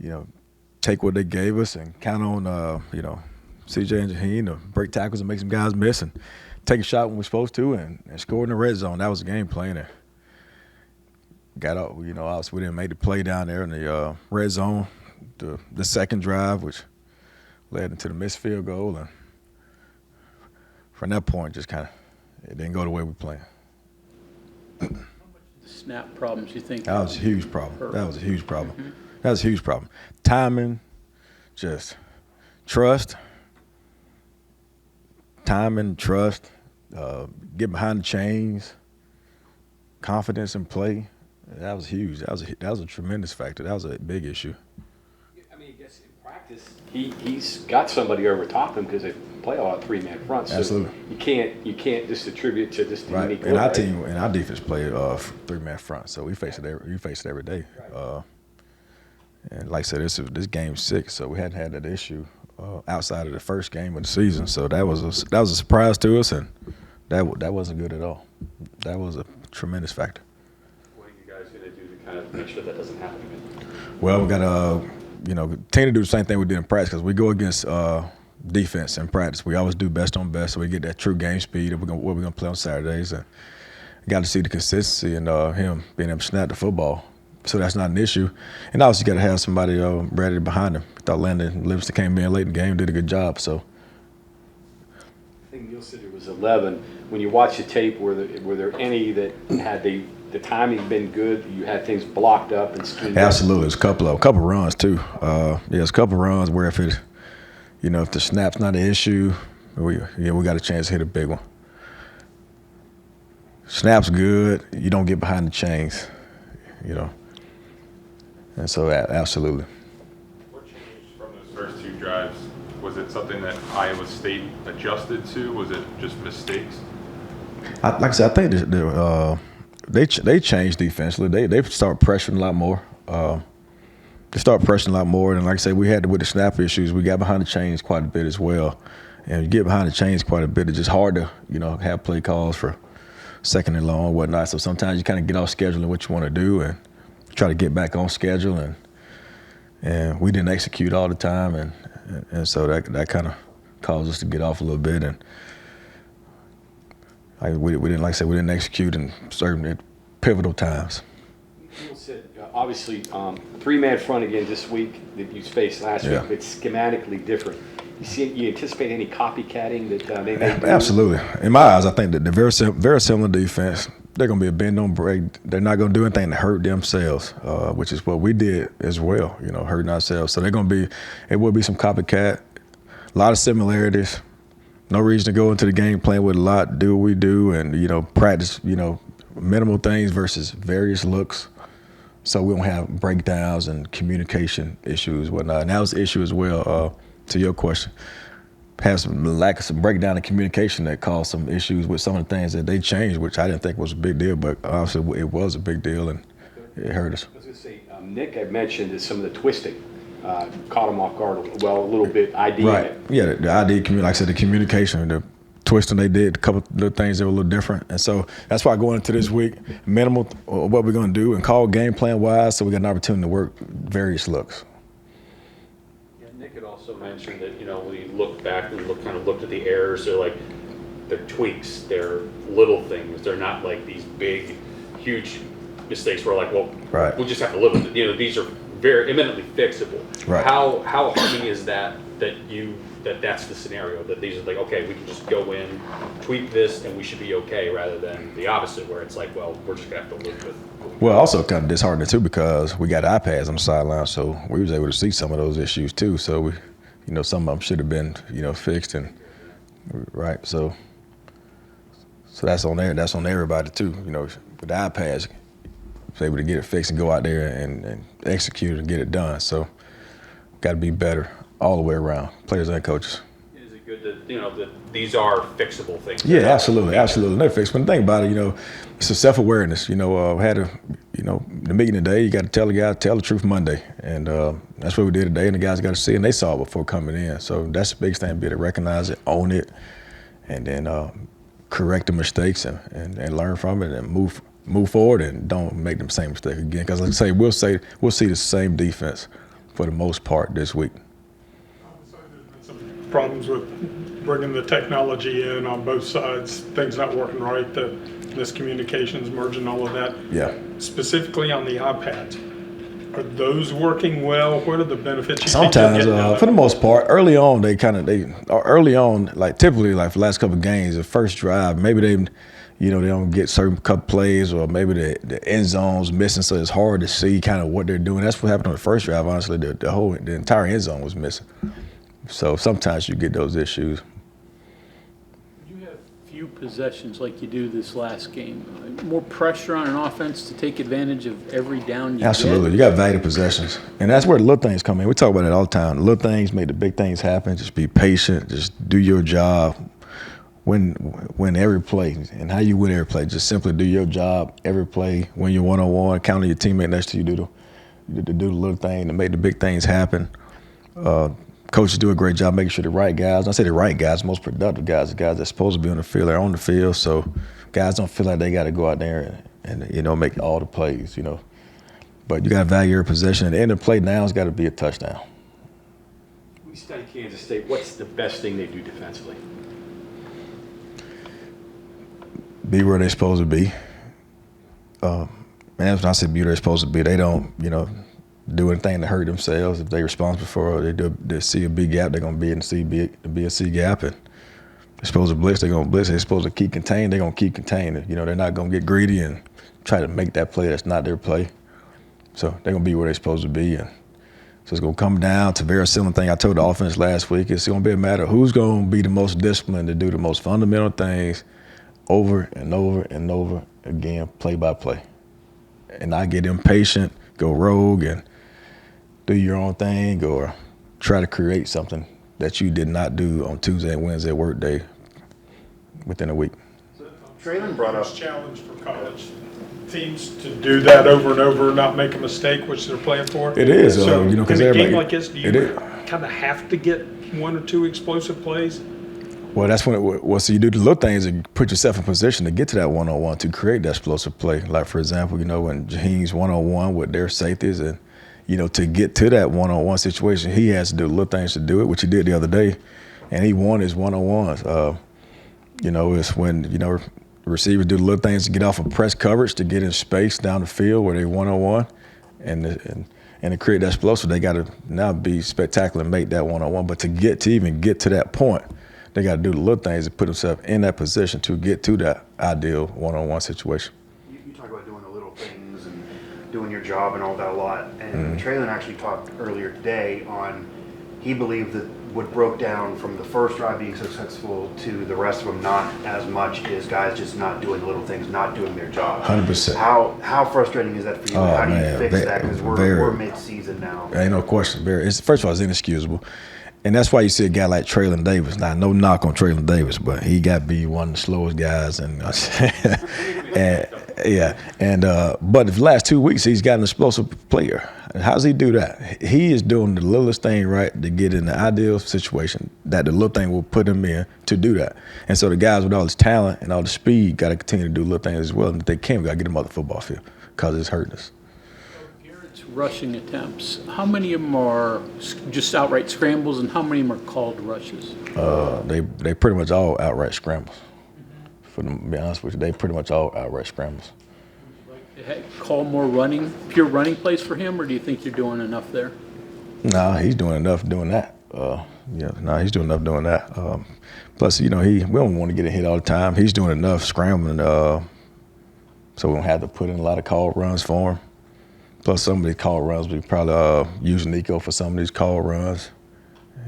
you know, take what they gave us and count on, CJ and Jaheen to break tackles and make some guys miss and take a shot when we're supposed to and score in the red zone. That was the game plan. And got out, obviously we didn't make the play down there in the red zone, the second drive, which led into the missed field goal. And from that point, just kind of, it didn't go the way we planned. Snap problems, you think? That was a huge problem. That was a huge problem. Mm-hmm. That was a huge problem. Timing, just trust, get behind the chains, confidence in play. That was huge. That was a tremendous factor. That was a big issue. I mean, I guess in practice, he's got somebody over top of him because they play a lot of three-man fronts. So absolutely. You can't just attribute to this right. unique. And our team and our defense played three-man front, so we face it every day. Right. And like I said, this game 6, so we hadn't had that issue outside of the first game of the season. So that was a surprise to us, and that wasn't good at all. That was a tremendous factor. What are you guys going to do to kind of make sure that doesn't happen again? Well, we got to continue to do the same thing we did in practice because we go against defense in practice. We always do best on best, so we get that true game speed of what we're going to play on Saturdays, and got to see the consistency and him being able to snap the football. So that's not an issue. And obviously you got to have somebody ready behind him. I thought Landon Livingston came in late in the game, did a good job. So I think Neil said it was 11. When you watch the tape, were there any that had the timing been good? You had things blocked up and schemed absolutely. There's a couple runs too. There's a couple runs where if the snap's not an issue, we got a chance to hit a big one. Snap's good. You don't get behind the chains, And so, absolutely. What changed from those first 2 drives? Was it something that Iowa State adjusted to? Was it just mistakes? Like I said, I think they changed defensively. They start pressuring a lot more. They start pressuring a lot more, and like I said, we had with the snap issues, we got behind the chains quite a bit as well. And you get behind the chains quite a bit, it's just hard to have play calls for second and long and whatnot. So sometimes you kind of get off schedule and what you want to do and try to get back on schedule, and we didn't execute all the time, and so that kind of caused us to get off a little bit, and we didn't execute in certain pivotal times. Neil said, obviously, 3-man front again this week that you faced last week, but schematically different. You anticipate any copycatting that they may do? Absolutely. In my eyes, I think that the very similar defense. They're going to be a bend, don't break. They're not going to do anything to hurt themselves, which is what we did as well, hurting ourselves. So it will be some copycat, a lot of similarities. No reason to go into the game playing with a lot, do what we do, and, practice, minimal things versus various looks. So we don't have breakdowns and communication issues, whatnot. And that was the issue as well, to your question. Have some breakdown in communication that caused some issues with some of the things that they changed, which I didn't think was a big deal, but obviously it was a big deal and it hurt us. I was going to say, Nick had mentioned that some of the twisting caught him off guard a little bit. ID. Right. Yeah, the ID, like I said, the communication, the twisting they did, a couple of little things that were a little different. And so that's why going into this week, minimal what we're going to do and call game plan wise, so we got an opportunity to work various looks. Nick had also mentioned that, when you look back and looked at the errors, they're tweaks, they're little things. They're not like these big, huge mistakes where right. We'll just have to live with it. These are very eminently fixable. Right. How heartening is that's the scenario, that these are okay, we can just go in, tweak this, and we should be okay, rather than the opposite where it's we're just going to have to live with. Well, also kind of disheartening too because we got iPads on the sideline, so we was able to see some of those issues too. So we, some of them should have been, fixed, and right. So that's on there. That's on everybody too. With the iPads, was able to get it fixed and go out there and execute and get it done. So got to be better all the way around, players and coaches. Is it good that these are fixable things? Yeah, absolutely. They're fixed. But the thing about it, it's a self-awareness. Had the meeting today. You got to tell the guy, tell the truth Monday, and that's what we did today. And the guys got to see, and they saw it before coming in. So that's the biggest thing: be to recognize it, own it, and then correct the mistakes and learn from it and move forward and don't make the same mistake again. Because like I say, we'll see the same defense for the most part this week. So there's been some problems with bringing the technology in on both sides, things not working right, the miscommunications, merging all of that. Yeah. Specifically on the iPads, are those working well? What are the benefits you Sometimes, think you're getting out of for the it? most part, early on, like typically, like for the last couple of games, the first drive, maybe they don't get certain couple plays, or maybe the end zone's missing, so it's hard to see kind of what they're doing. That's what happened on the first drive. Honestly, the entire end zone was missing. So sometimes you get those issues. You have few possessions like you do this last game. More pressure on an offense to take advantage of every down you Absolutely. You get. got valuable possessions. And that's where the little things come in. We talk about it all the time. The little things make the big things happen. Just be patient. Just do your job. Win every play. And how you win every play, just simply do your job every play. When you're one-on-one, counter your teammate next to you, do the little thing to make the big things happen. Coaches do a great job making sure the right guys, I say the right guys, most productive guys, the guys that's supposed to be on the field are on the field, so guys don't feel like they got to go out there and make all the plays, But you got to value your possession. At the end of the play now, it's got to be a touchdown. We study Kansas State. What's the best thing they do defensively? Be where they're supposed to be. And when I say be where they're supposed to be, they don't, do anything to hurt themselves. If they're responsible for it, they see a B gap, they're going to be in the B and C gap. And they're supposed to blitz, they're going to blitz. They're supposed to keep contained, they're going to keep contained. They're not going to get greedy and try to make that play that's not their play. So they're going to be where they're supposed to be. And so it's going to come down to very similar thing I told the offense last week. It's going to be a matter of who's going to be the most disciplined to do the most fundamental things over and over and over again, play by play. And not get impatient, go rogue, and do your own thing, or try to create something that you did not do on Tuesday and Wednesday work day within a week. Traylon brought up. Challenge for college teams to do that over and over, not make a mistake, which they're playing for. It is, So because in a everybody. game like this, do it you is. kind of have to get one or two explosive plays? Well, that's when so you do the little things and put yourself in position to get to that one-on-one to create that explosive play. Like, for example, when Jaheim's one-on-one with their safeties, and to get to that one-on-one situation, he has to do little things to do it, which he did the other day, and he won his one-on-ones. It's when receivers do the little things to get off of press coverage, to get in space down the field where they one-on-one, and to create that explosive, they got to now be spectacular and make that one-on-one. But to even get to that point, they got to do the little things to put themselves in that position to get to that ideal one-on-one situation. You talk about doing the little things and doing your job and all that a lot. And Traylon actually talked earlier today on he believed that what broke down from the first drive being successful to the rest of them not as much is guys just not doing the little things, not doing their job. 100%. How frustrating is that for you? Oh, How do you man, fix that? Because we're mid-season now. Ain't no question. First of all, it's inexcusable. And that's why you see a guy like Traylon Davis. Now, no knock on Traylon Davis, but he got to be one of the slowest guys. But the last 2 weeks, he's got an explosive player. How does he do that? He is doing the littlest thing right to get in the ideal situation that the little thing will put him in to do that. And so the guys with all this talent and all the speed got to continue to do little things as well. And if they can, we got to get them off the football field because it's hurting us. Garrett's rushing attempts, how many of them are just outright scrambles and how many of them are called rushes? They pretty much all outright scrambles. For them to be honest with you, they pretty much all outright scrambles. Call more pure running plays for him, or do you think you're doing enough there? Nah, he's doing enough doing that. He's doing enough doing that. Plus, we don't want to get a hit all the time. He's doing enough scrambling, so we don't have to put in a lot of call runs for him. Plus, some of these call runs, we probably use Nico for some of these call runs,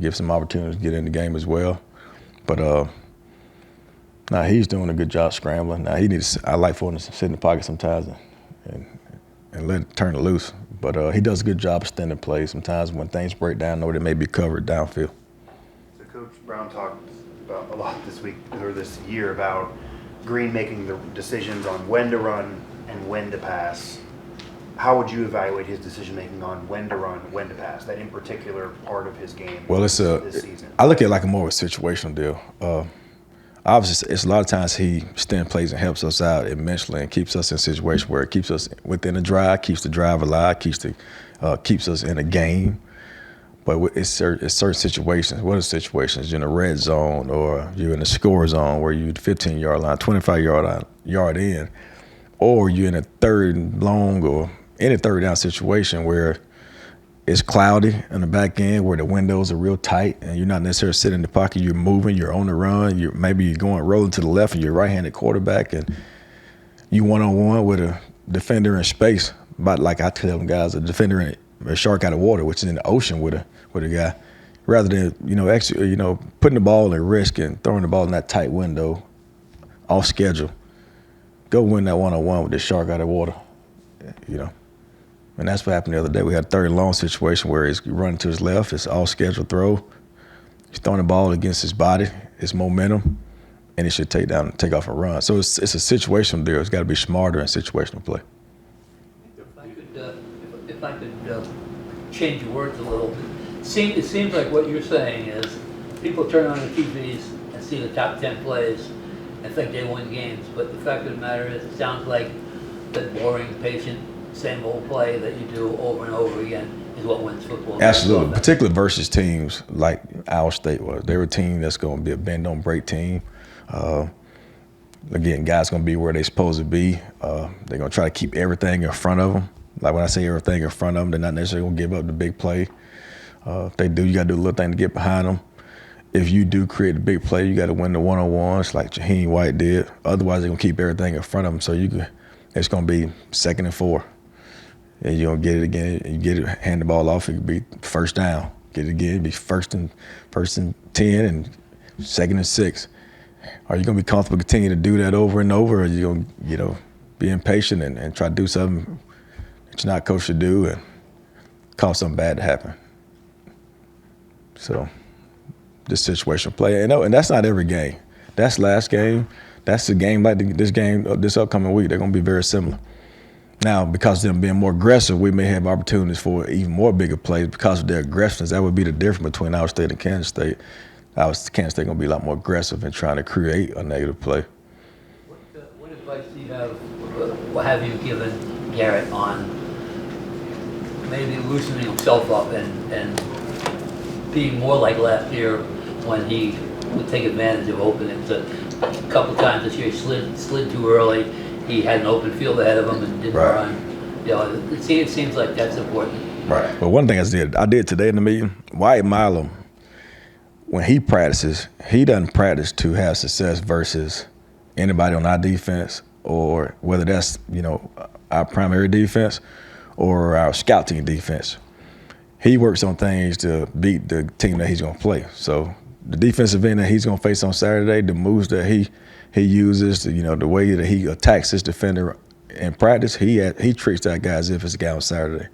give some opportunities to get in the game as well. But he's doing a good job scrambling. Now I like for him to sit in the pocket sometimes and let it turn it loose. But he does a good job extending plays sometimes when things break down or they may be covered downfield. So Coach Brown talked about a lot this week or this year about Green making the decisions on when to run and when to pass. How would you evaluate his decision making on when to run, when to pass? That in particular part of his game. Well, this season. I look at it like more of a situational deal. Obviously, it's a lot of times he extends plays and helps us out immensely and keeps us in a situation where it keeps us within the drive, keeps the drive alive, keeps us in a game. But it's certain situations. What are situations? You're in a red zone, or you're in a score zone where you're 15-yard line, 25-yard in, or you're in a third and long or any third down situation where it's cloudy in the back end, where the windows are real tight, and you're not necessarily sitting in the pocket. You're moving. You're on the run. Maybe you're going rolling to the left, and you're right-handed quarterback, and you one-on-one with a defender in space. But like I tell them guys, a defender in a shark out of water, which is in the ocean with a guy, rather than actually putting the ball at risk and throwing the ball in that tight window, off schedule. Go win that one-on-one with the shark out of water, And that's what happened the other day. We had a third and long situation where he's running to his left. It's all scheduled throw. He's throwing the ball against his body, his momentum, and he should take off and run. So it's a situational deal. It's got to be smarter in situational play. If I could change your words a little bit. It seems like what you're saying is people turn on the TVs and see the top 10 plays and think they win games. But the fact of the matter is, it sounds like that boring, patient, same old play that you do over and over again is what wins football. Absolutely, particularly versus teams like Iowa State was. They're a team that's going to be a bend-don't-break team. Again, guys going to be where they're supposed to be. They're going to try to keep everything in front of them. Like when I say everything in front of them, they're not necessarily going to give up the big play. If they do, you got to do a little thing to get behind them. If you do create a big play, you got to win the one-on-ones like Jaheim White did. Otherwise, they're going to keep everything in front of them. So it's going to be 2nd and 4. And you're going to get it again. You get it, hand the ball off, it could be first down. Get it again, it'd be first and 10 and 2nd and 6. Are you going to be comfortable continuing to do that over and over, or are you going to, be impatient and try to do something that you're not coached to do and cause something bad to happen? So this situational play, and that's not every game. That's last game. That's the game like this game, this upcoming week. They're going to be very similar. Now, because of them being more aggressive, we may have opportunities for even more bigger plays because of their aggressiveness. That would be the difference between Iowa State and Kansas State. Kansas State going to be a lot more aggressive in trying to create a negative play. What advice do you have, what have you given Garrett on maybe loosening himself up and being more like last year when he would take advantage of openings? A couple times this year he slid too early. He had an open field ahead of him and didn't run. It seems like that's important. Right. Well, one thing I did today in the meeting, Wyatt Milam, when he practices, he doesn't practice to have success versus anybody on our defense, or whether that's, our primary defense or our scout team defense. He works on things to beat the team that he's going to play. So the defensive end that he's going to face on Saturday, the moves that he uses, the way that he attacks his defender in practice, he treats that guy as if it's a guy on Saturday.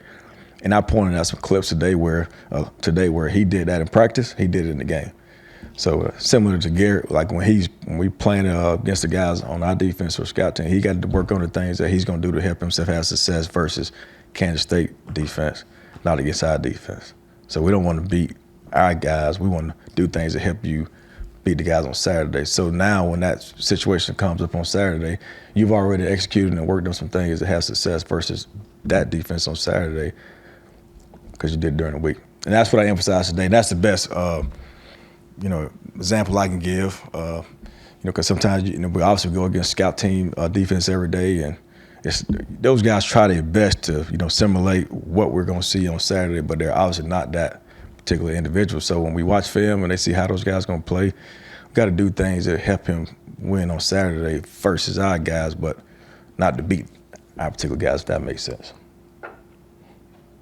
And I pointed out some clips today where he did that in practice, he did it in the game. So similar to Garrett, like when we playing against the guys on our defense or scout team, he got to work on the things that he's going to do to help himself have success versus Kansas State defense, not against our defense. So we don't want to beat our guys. We want to do things that help you beat the guys on Saturday. So now when that situation comes up on Saturday, you've already executed and worked on some things that have success versus that defense on Saturday because you did it during the week. And that's what I emphasized today. And that's the best, example I can give. Because sometimes, we obviously go against scout team defense every day, and those guys try their best to, simulate what we're going to see on Saturday, but they're obviously not that particular individual. So when we watch film and they see how those guys are going to play, we've got to do things that help him win on Saturday versus our guys, but not to beat our particular guys, if that makes sense.